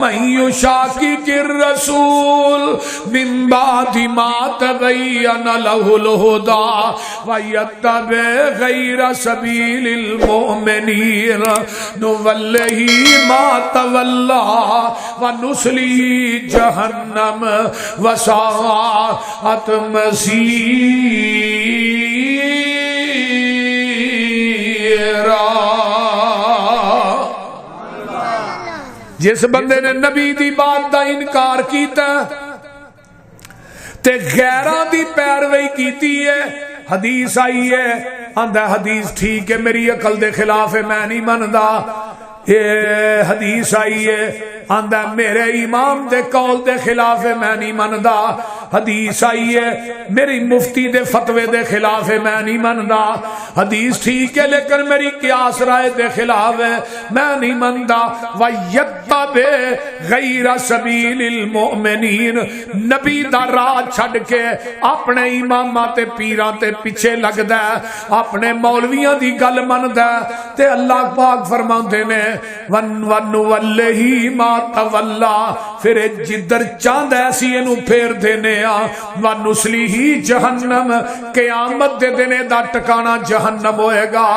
من يشاقق الرسول من بعد ما تبين له الهدى ويتبع غير سبيل المؤمنين نوله ما تولى ونصليه جهنم وساءت مصيرا۔ جس بندے نے نبی دی بات دا انکار کیتا تے غیراں دی پیروی کیتی ہے، حدیث آئی ہے آندا حدیث ٹھیک ہے میری عقل دے خلاف ہے میں نہیں مندا، یہ حدیث آئی ہے آندا میرے امام دے قول دے خلاف ہے میں نہیں مندا، حدیث آئی ہے میری مفتی دے فتوے دے خلاف ہے میں نہیں مندا، حدیث ٹھیک ہے لیکن میری قیاس رائے دے خلاف ہے میں نہیں مندا۔ وَيَتَّبِعْ غَيْرَ سَبِيلِ الْمُؤْمِنِينَ، نبی دا راہ چھڑ کے اپنے اماماں تے پیراں تے پیچھے لگدا ہے، اپنے مولویاں دی گل مندا ہے تے اللہ پاک فرماندے نے وَنُوَلِّهِ مَا تَوَلَّى، پھر جدھر چاہندا ہے اسی اینو پھیر دینے وَنُصْلِهِ جہنم، قیامت دے دن دا ٹکانا جہنم ہوئے گا،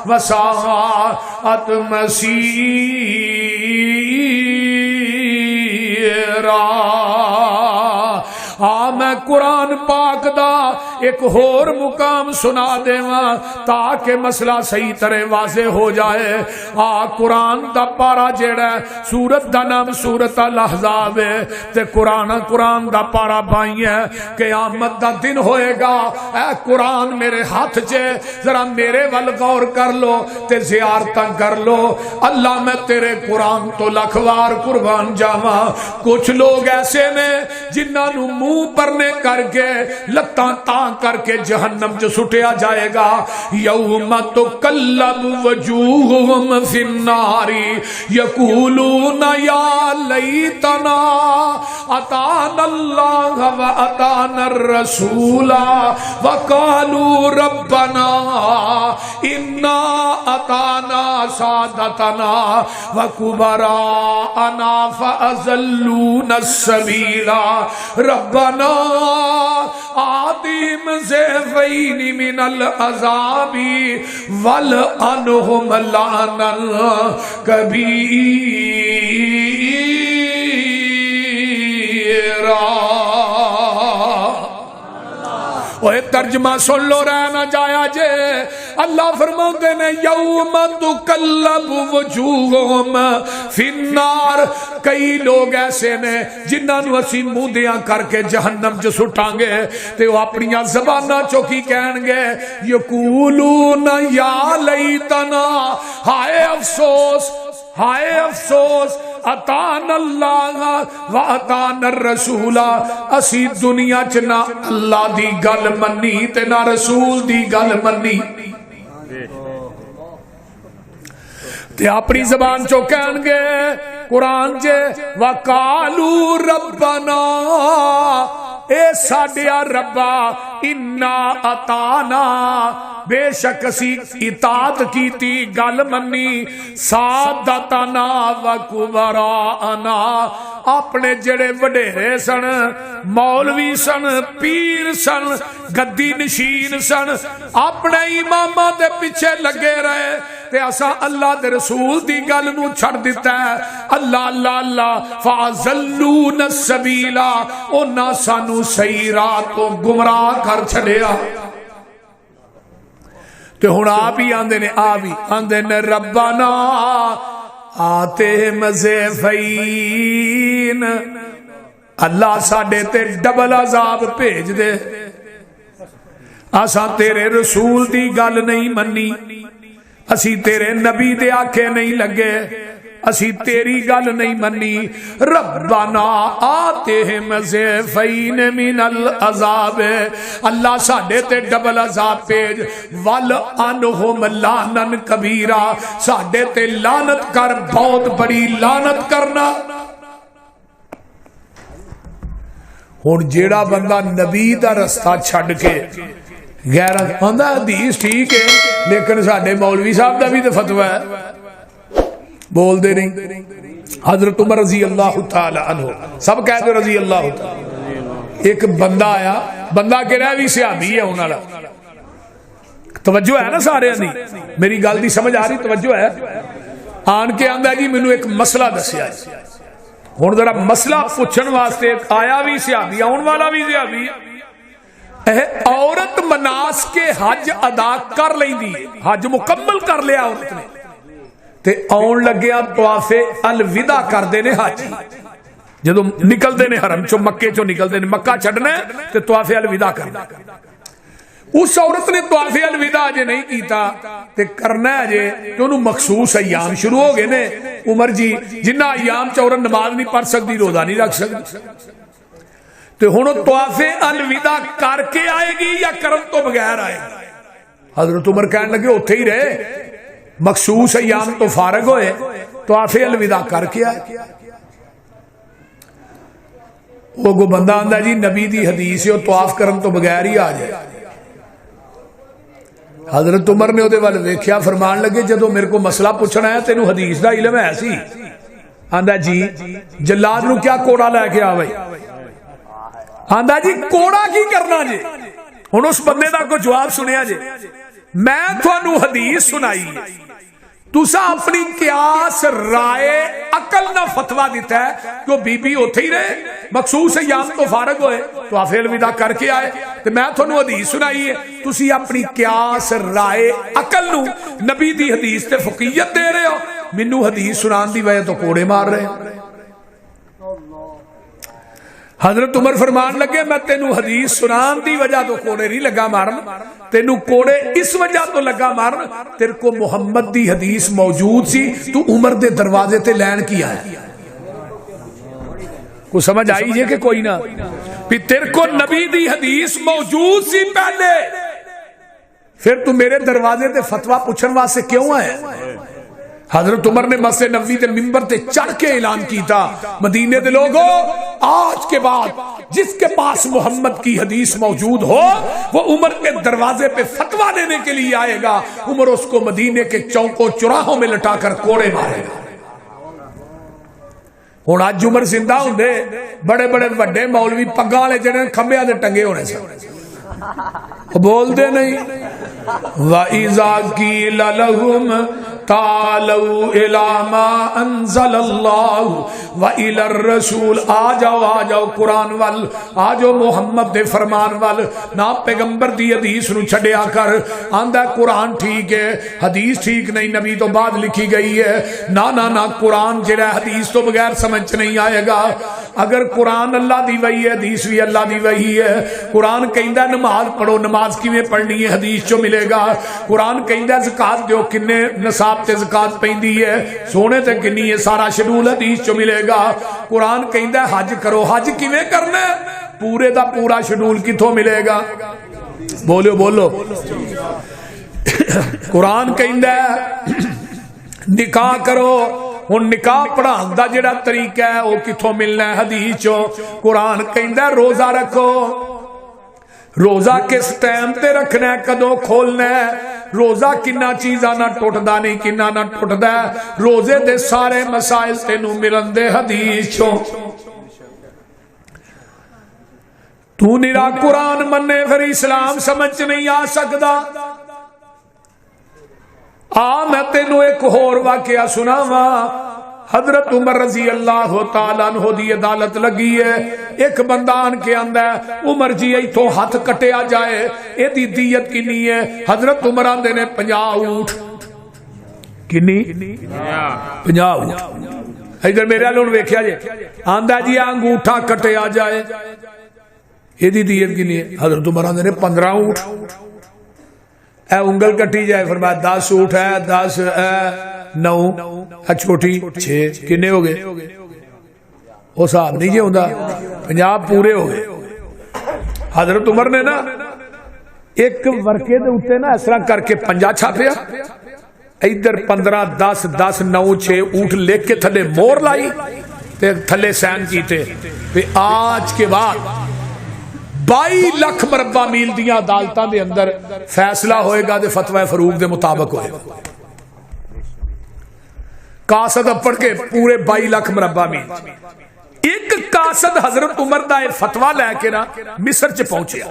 وَسَاءَتْ مَصِيرًا۔ میں قرآن پاک دا ایک اور مقام سنا دیواں تاکہ مسئلہ صحیح طرح واضح ہو جائے۔ قرآن دا پارا جیڑا ہے سورت دا نام سورت الاحزاب ہے تے قرآن دا پارا بائی ہے، قیامت دا دن ہوئے گا، اے قرآن میرے ہاتھ چے ذرا میرے ول غور کر لو تے زیارتاں کر لو، اللہ میں تیرے قرآن تو لکھوار قربان جاواں۔ کچھ لوگ ایسے نے جنہاں نو منہ پرنے کر کے لتاں تاں کر کے جہنم جو سٹیا جائے گا، یوم تقلب وجوہہم فی النار یقولون یا لیتنا اطعنا اللہ واطعنا الرسول وقالوا ربنا انا اطعنا سادتنا وکبراءنا فاضلونا السبیل ربنا آتهم ضعفین من العذاب والعنہم لعنا کبیرا۔ اوہ ترجمہ سن لو رہ نہ جایا جے، اللہ فرماتے نے یوم تقلب وجوہہم فی النار، کئی لوگ ایسے نے جنہاں نو اسی منہ دیاں کر کے جہنم جو سٹاں گے تے وہ اپنیاں زباناں چوکی کہن گے یقولون یا لیتنا، ہائے افسوس ہائے افسوس، اطاعنا اللہ و اطاعنا الرسول، اسی دنیا چ نہ اللہ دی گل منی تے نہ رسول دی گل منی، تے اپنی زبان چو کہن گے قرآن جے وَقَالُوا رَبَّنَا، اے ساڈیا ربا انا اطعنا، بے شک اسی اطاعت کیتی گل منی، سادتنا وکبراءنا، اپنے جڑے وڈیرے سن، مولوی سن، پیر سن، گدی نشین سن، اپنے اماماں دے پیچھے لگے رہے تے اسا اللہ دے رسول دی گل نو چھڑ دیتا ہے، اللہ اللہ اللہ فَأَضَلُّونَ السَّبِيلَ، انہاں سانو صحیح راہ تو گمراہ کر چھڑیا۔ تے ہن آپ ہی آندے نے ربنا آتِہِمْ ضِعْفَيْنِ، اللہ ساڈے تے ڈبل عذاب بھیج دے، اساں تیرے رسول دی گل نہیں منی، اسی تیرے نبی دے آکھے نہیں لگے، اسی تیری گل نہیں منی، ربنا آتِہِمْ ضِعْفَيْنِ مِنَ الْعَذَابِ، اللہ ساڈے تے ڈبل عذاب بھیج، وَلْعَنْهُمْ لَعْنًا كَبِيرًا، ساڈے تے لعنت کر، بہت بڑی لعنت کرنا۔ ہن جیڑا بندہ نبی دا رستہ چھڈ کے غیر آندا حدیث ٹھیک ہے لیکن ساڈے مولوی صاحب دا بھی تے فتوی ہے، بول دے نہیں، حضرت عمر رضی اللہ تعالی عنہ، سب کہہ دو رضی اللہ تعالی۔ ایک بندہ آیا، بندہ کہہ بھی صحابی ہے انہاں دا، توجہ ہے نا سارے دی، میری گل دی سمجھ آ رہی؟ توجہ ہے؟ آن کے آندا جی مینوں ایک مسئلہ دسیا ہے، ہن ذرا مسئلہ پوچھن واسطے آیا بھی صحابی، آن والا بھی صحابی ہے۔ عورت مناسک کے حج ادا کر لیندی ہے، حج مکمل کر لیا عورت نے، تے آن لگیا طواف الوداع کردے نے حج، جدو نکلدے نے حرم چو، مکے چو نکلدے نے، مکہ چھڈنا ہے تے طواف الوداع کرنا۔ اس عورت نے طواف الوداع جے نہیں کیتا تے کرنا ہے جے، تو انہوں مخصوص ایام شروع ہو گئے نے، عمر جی جنہ ایام چ عورت نماز نہیں پڑھ سکتی، روزہ نہیں رکھ سکتی، تے ہن طواف الوداع کر کے آئے گی یا کرن تو بغیر آئے گی؟ حضرت عمر کہنے لگے اوتھے ہی رہے، مخصوص ایام تو فارغ ہوئے، طواف الوداع کر کے آئے۔ وہ کو بندہ آندا جی نبی دی حدیث ہے طواف کرن تو بغیر ہی آ جائے۔ حضرت عمر نے وہ ویکھیا، فرمان لگے جدو میرے کو مسئلہ پوچھنا ہے تینوں حدیث دا علم ہے سی؟ آندا جی جلاد نو کیا کوڑا لے کے آ بھائی؟ آندا جی کوڑا کی کرنا جی؟ ہن اس بندے دا کو جواب سنیا جی، میں تھانوں حدیث سنائی ہے، تسا اپنی قیاس رائے عقل نہ فتوا دیتا ہے کہ بی بی اوتھے ہی رہے، مخصوص ایام تو فارغ ہوئے، طواف الوداع کر کے آئے، تے میں تھانوں حدیث سنائی ہے، تسی اپنی قیاس رائے عقل نو نبی دی حدیث تے فقیت دے رہے ہو، مینوں حدیث سنان دی وجہ تو کوڑے مار رہے ہیں۔ حضرت عمر فرمان لگے میں تینوں حدیث سنان دی وجہ تو کوڑے نہیں لگا مارن، تینوں کوڑے اس وجہ تو لگا مارن تیرے کو محمد دی حدیث موجود سی، تو عمر دے دروازے تے لین کیا ہے؟ کو سمجھ آئی جے کہ کوئی نہ؟ پھر تیرے کو نبی دی حدیث موجود سی پہلے، پھر تو میرے دروازے تے فتویٰ پوچھن واسطے کیوں آئے؟ حضرت عمر نے مسجد نبوی تے منبر تے چڑھ کے اعلان کیتا، مدینے دے لوگوں آج کے بعد جس کے پاس محمد کی حدیث موجود ہو وہ عمر کے دروازے پہ فتویٰ دینے کے لیے آئے گا، عمر اس کو مدینے کے چوکوں چراہوں میں لٹا کر کوڑے مارے گا۔ ہن اج عمر زندہ ہوندے بڑے بڑے وڈے مولوی پگاں والے جڑے کھمبیاں دے ٹنگے ہونے سن، بول دے نہیں۔ وَإِذَا قِيلَ لَهُمْ تعالوا الى ما انزل اللہ وإلى الرسول، آ جاؤ قرآن وال، آ جاؤ محمد دے فرمان وال، نہ پیغمبر دی حدیث نو چھڈیا کر۔ آندا قرآن ٹھیک ہے، حدیث ٹھیک نہیں، نبی تو بعد لکھی گئی ہے، نہ قرآن جڑا حدیث تو بغیر سمجھ نہیں آئے گا۔ اگر قرآن اللہ دی وحی ہے، حدیث بھی اللہ دی وحی ہے۔ قرآن کہندا نماز پڑھو، نماز کیویں پڑھنی ہے حدیث چوں ملے گا۔ قرآن کہندا زکات دیو، کنے نصاب تے زکات پیندی ہے، سونے تے کنی ہے، سارا شیڈول حدیث چوں ملے گا۔ قرآن کہندا حج کرو، حج کیویں کرنا ہے، پورے دا پورا شیڈول کتھوں ملے گا؟ بولو بولو۔ قرآن کہندا نکاح کرو، ہن نکاح پڑھان دا جڑا طریقہ ہے وہ کتھوں ملنا ہے؟ حدیث چوں۔ قرآن کہندا روزہ رکھو، روزہ کس ٹائم تے رکھنا ہے، کدوں کھولنا ہے، روزہ کنا چیزاں نہ ٹوٹدا نہیں، کنا نہ ٹوٹدا ہے، روزے دے سارے مسائل تینوں ملن دے حدیث چوں۔ تو نرا قرآن مننے پھر اسلام سمجھ نہیں آ سکدا۔ میں تینوں ایک اور واقعہ سناواں۔ حضرت عمر رضی اللہ تعالیٰ عنہ دی عدالت لگی ہے، ایک بندہ آن کے آندا ہے عمر جی ایتھوں ہاتھ کٹیا جائے، اے دی دیت کنی ہے؟ حضرت عمر آندے نے 50 اونٹ۔ کنی؟ 50 اونٹ۔ ادھر میرے والوں ویکھیا جے، آندا جی انگوٹھا کٹیا جائے، اے دی دیت کنی ہے؟ حضرت عمر آندے نے 15 اونٹ۔ اے انگل کٹی جائے، فرمایا 10 اونٹ ہے، 10 9 چھوٹی 6، کنے ہو گئے؟ وہ صاحب نہیں جی ہوندا، 50 پورے ہو گئے۔ حضرت عمر نے نا ایک ورقے دے اوتے نا اس طرح کر کے 50 چھاپیا، ادھر 15 10 10 9 6 اونٹ لکھ کے تھلے مور لائی تے تھلے سین کیتے۔ آج کے بعد 22 لاکھ مربع میل دیاں عدالتاں دے اندر فیصلہ ہوئے گا تے فتوی فروغ دے مطابق ہوئے گا۔ قاصد پڑھ کے پورے 22 لاکھ مربع میل ایک قاصد حضرت عمر دا فتوا لے کے نا مصر چ پہنچیا.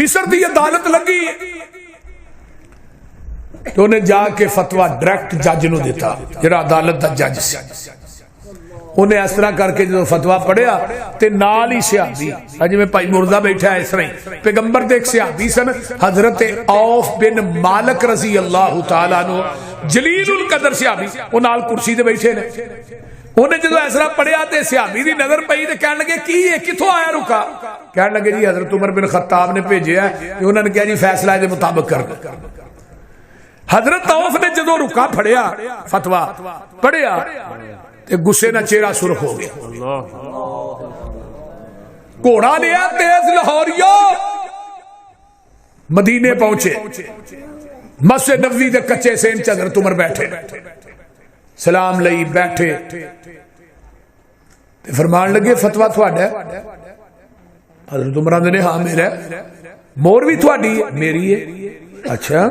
مصر دی عدالت لگی تو انہیں جا کے فتوا ڈائریکٹ جج نو دیتا جڑا عدالت دا جج سی. انہیں اس طرح کر کے جو فتوا پڑھیا تے نال ہی صحابی اج میں بھائی مرزا بیٹھا ہے اس طرح پیغمبر دے ایک صحابی سن حضرت عوف بن مالک رضی اللہ تعالی عنہ جلیل القدر صحابی وہ نال کرسی تے بیٹھے نے. انہیں جدو اس طرح پڑھیا تے صحابی دی نظر پئی تے کہنے لگے کی ہے کتھوں آیا رکا. کہنے لگے جی حضرت عمر بن خطاب نے بھیجیا ہے. انہوں نے کہا جی فیصلہ دے مطابق کر دو. حضرت عوف نے جدو رکا پڑھیا فتوا پڑھیا تے غصے نہ چہرہ سرخ ہو گیا. گھوڑا لیا تیز لاہوریو مدینے پہنچے. مسجد نبوی دے کچے سین چ حضرت عمر بیٹھے سلام لئی بیٹھے تے فرمان لگے فتوا تھوڑا ہے. حضرت عمر نے ہاں میرا مور بھی تھوڑی ہے میری ہے. اچھا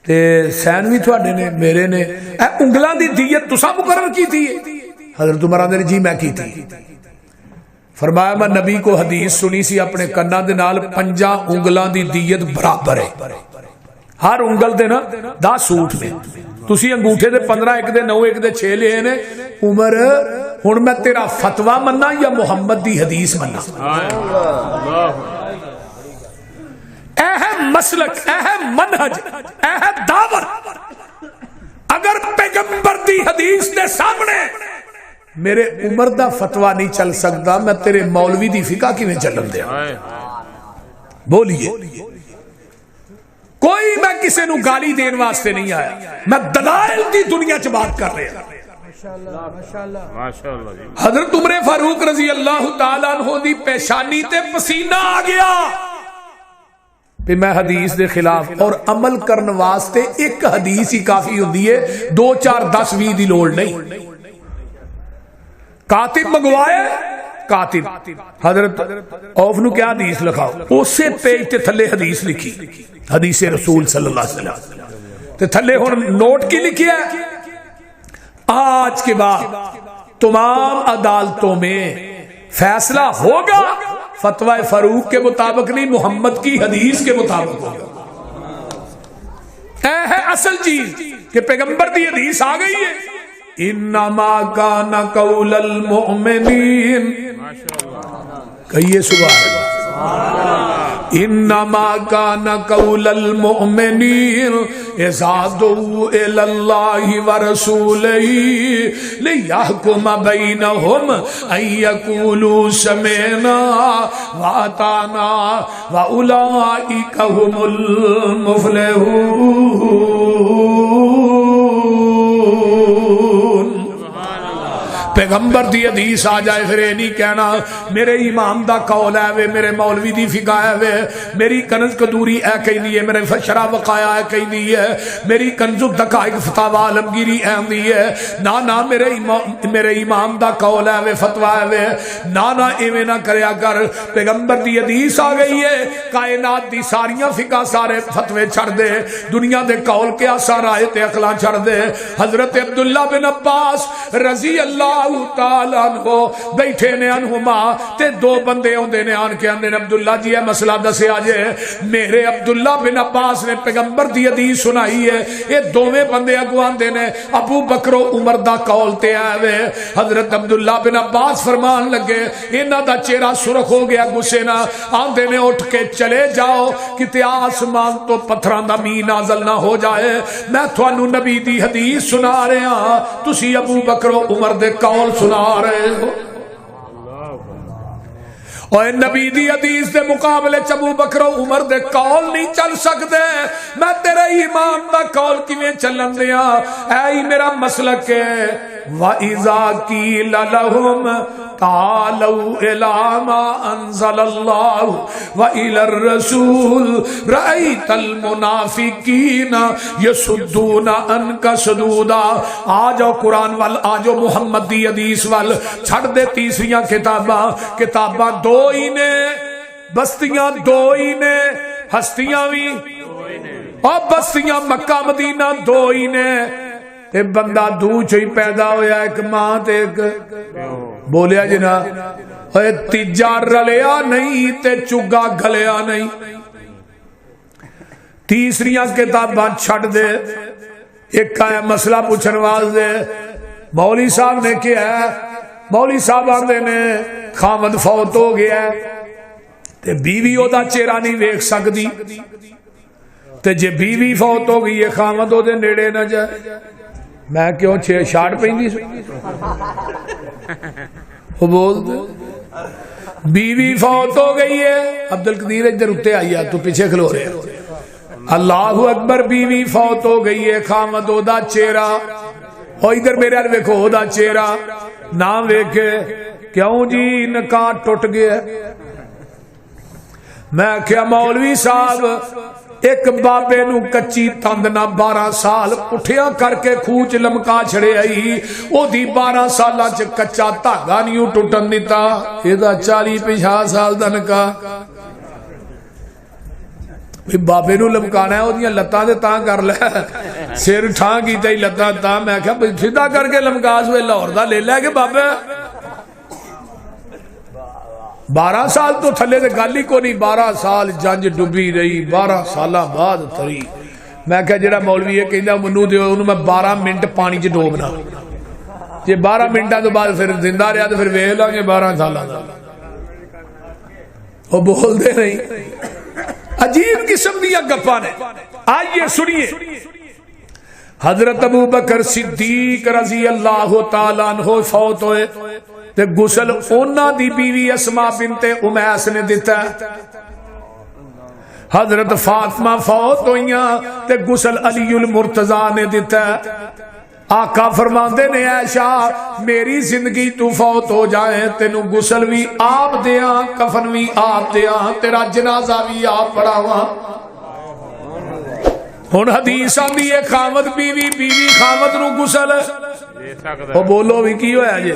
تے سین بھی تھوڑے نے میرے نے. اے انگلاں دی دیت تساں مقرر کی تھی. حضرت عمر نے جی میں کی تھی. فرمایا میں نبی کو حدیث سنی سی اپنے کنا دے نال 5 انگلاں دی دیت برابر ہے. ہر انگل دے نا 10 سوٹ نے. تسی انگوٹھے دے 15 ایک دے 9 ایک دے 6 لے نے. عمر ہن میں تیرا فتوا مننا یا محمد دی حدیث مننا. اہم مسلک اہم منہج اہم دعوت اگر پیغمبر دی حدیث دے سامنے میرے عمر دا فتوا نہیں چل سکتا میں تیرے مولوی دی فقہ کیویں چلن دیا. بولیے کوئی میں کسی نو گالی دین واسطے نہیں آیا. میں دلائل دی دنیا چ بات کر رہا. حضرت عمر فاروق رضی اللہ تعالیٰ عنہ دی پیشانی تے پسینہ آ گیا کہ میں حدیث دے خلاف اور عمل کرن واسطے ایک حدیث ہی کافی ہوندی ہے 2 4 10 20 دی لوڑ نہیں. کاتب منگوائے کاتب حضرت عوف نو کیا حدیث لکھاؤ اسے پیج تے تھلے حدیث لکھی حدیث رسول صلی اللہ علیہ وسلم تے تھلے ہن نوٹ کی لکھی ہے آج کے بعد تمام عدالتوں میں فیصلہ ہوگا فتوی فاروق کے مطابق نہیں محمد کی حدیث کے مطابق ہوگا. اے ہے اصل چیز کہ پیغمبر دی حدیث آ گئی ہے انما کان قول المؤمنین. کہیے سبحان اللہ. انما کان قول المؤمنین اذا دعوا الی اللہ ورسولہ لیحکم بینہم ان یقولوا سمعنا واطعنا واولئک هم المفلحون. پیغمبر دی حدیث آ جائے پھر یہ نہیں کہنا میرے امام دا قول ہے وے میرے مولوی دی فقہ ہے وے میری کنز قدوری اے کہندی ہے میرے شرح وقایا ہے کہندی ہے میری کنز الدقائق فتاوی عالمگیری اے کہندی ہے. نا نا میرے امام دا قول ہے وے فتوی ہے وے نا نا ایویں نہ کریا کر. پیغمبر دی حدیث آ گئی ہے کائنات دی ساریاں فقہ سارے فتوے چھڑ دے دنیا دے قول کیا سارا تے عقلاں چھڑ دے. حضرت عبداللہ بن عباس رضی اللہ تعالی عنہ بیٹھے نے انہما تے 2 بندے ہوندے نے آن کے اندے نے عبداللہ جی ہے مسئلہ دسیا جے. میرے عبداللہ بن عباس نے پیغمبر دی حدیث سنائی ہے یہ دوویں بندے اگوان دے نے ابو بکر و عمر دا قول تے آوے. حضرت عبداللہ بن عباس فرمان لگے انہاں دا چہرہ سرخ ہو گیا غصے نہ آندے نے اٹھ کے چلے جاؤ کتے آسمان تو پتھراں دا می نازل نہ ہو جائے. میں تھانوں نبی دی حدیث سنا رہا ہاں تسی ابو بکر و عمر دے قول سنا رہے ہو. اور نبی دی حدیث دے مقابلے ابو بکر و عمر دے قول نہیں چل سکتے. میں تیرے امام دا قول کیویں چلن دیاں اے میرا مسلک ہے. وَإِذَا قِيلَ لَهُمْ تعالوا إلى ما أنزل الله وإلى الرسول رأيت المنافقين يصدون عنك صدودا. آجو قرآن وال آجو محمد دی حدیث وال چھڑ دے تیسریاں کتاباں 2 ہی نے بستیاں 2 ہی نے ہستیاں بھی اور بستیاں مکہ مدینہ 2 ہی نے. اے بندہ دو چوئی پیدا ہویا ایک ماں تے ایک بولیا جنا اے تیجا رلیا نہیں تے چگا گلیا نہیں تیسریاں کتاباں چھڑ دے ایک آیا مسئلہ پوچھن واسطے مولوی صاحب نے کیا ہے مولوی صاحب آندے نے خامد فوت ہو گیا ہے تے بیوی او دا چہرہ نہیں ویکھ سکدی تے جے بیوی فوت ہو گئی ہے خامد او دے نیڑے نہ جائے میں کیوں چھاڑ پیندی وہ بول دے بیوی فوت ہو گئی ہے عبدالقدیر ادھر اٹھے آئی ہے تو پیچھے کھلو رہے اللہ اکبر بیوی فوت ہو گئی ہے خامد او دا چہرہ اور ادھر میرے حال ویکھو او دا چہرہ نہ ویکھے کیوں جی نکاح ٹوٹ گیا میں کیا مولوی صاحب ایک بابے نو کچی تند نہ 12 سال اٹھیا کر کے خوچ لمکا چھڑے آئی او دی 12 سالہ چ کچا دھاگا نہیں ٹوٹن دیتا یہ دا 40-50 سال دا نکاح بابے نو لمکانا ہے او دیاں لتاں تے تاں کر لے سر ٹھاں کیتا ہی لتاں تاں میں کہا سیدھا کر کے لمکا سوے لاہور دا لے لے کے بابے 12 سال تو تھلے دے گالی کو نہیں 12 سال جنج ڈبی رہی 12 سالہ بعد تری میں کہا جڑا مولوی ہے کہندا منو دیو انہوں میں 12 منٹ پانی چ ڈوبنا جے 12 منٹاں تو بعد پھر زندہ رہا تو پھر ویکھ لاں گے 12 سالہ دا وہ بول دے نہیں عجیب قسم دیا گپاں نے آئیے سنیے حضرت ابو بکر صدیق رضی اللہ تعالیٰ عنہ فوت ہوئے تے غسل اونا دی بیوی اسماء بنت امیس نے دیتا ہے حضرت فاطمہ فوت ہوئیاں تے غسل علی المرتضی نے دیتا ہے آقا فرماندے نے عائشہ میری زندگی تو فوت ہو جائے تینو غسل بھی آپ دیاں کفن بھی آپ دیاں تیرا جنازہ بھی آپ پڑھاواں ہن حدیث آندی ہے خامد بیوی بیوی خامد نو غسل وہ بولو بھی کی ہویا جی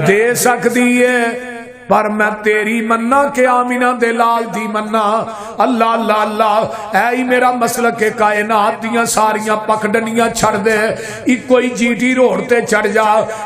دے سکتی ہے پر میں تیری مننا کہ آمینہ دے لال دی مننا اللہ اللہ اللہ اے میرا مسلک کے کائنات دیاں ساریاں پکڑنیاں چھڑ دے ایک کوئی جیٹی روڑ تے چڑھ جا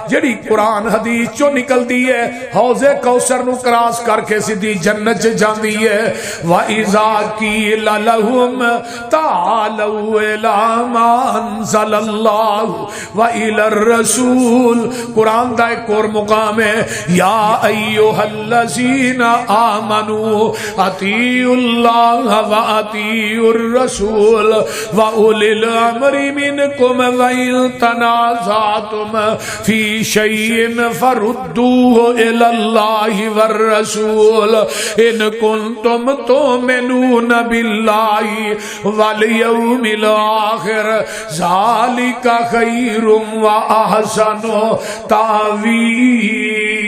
جڑی قرآن حدیث چو نکل دی ہے حوض کوثر نو کراس کر کے سیدھی جنت جان دی ہے وَإِذَا قِيلَ لَهُمْ تَعَالَوْا إِلَىٰ مَا أَنزَلَ اللَّهُ وَإِلَى الرَّسُولِ قرآن دا ایک اور مقام ہے یا ایوہ الذین آمنوا اطیعوا اللہ واطیعوا الرسول واولی الامر منکم وان تنازعتم فی شیء فردوه الی اللہ والرسول ان کنتم تؤمنون باللہ والیوم الاخر ذالک خیر واحسن تاویلا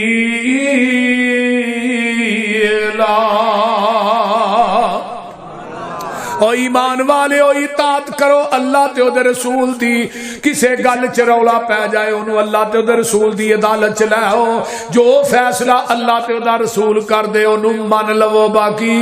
او ایمان والے او اطاعت کرو اللہ تے دے رسول دی کسے گل چ رولا پہ جائے انہوں اللہ تے دے رسول دی عدالت چ لے آؤ جو فیصلہ اللہ تے دا رسول کر دے انہوں من لو باقی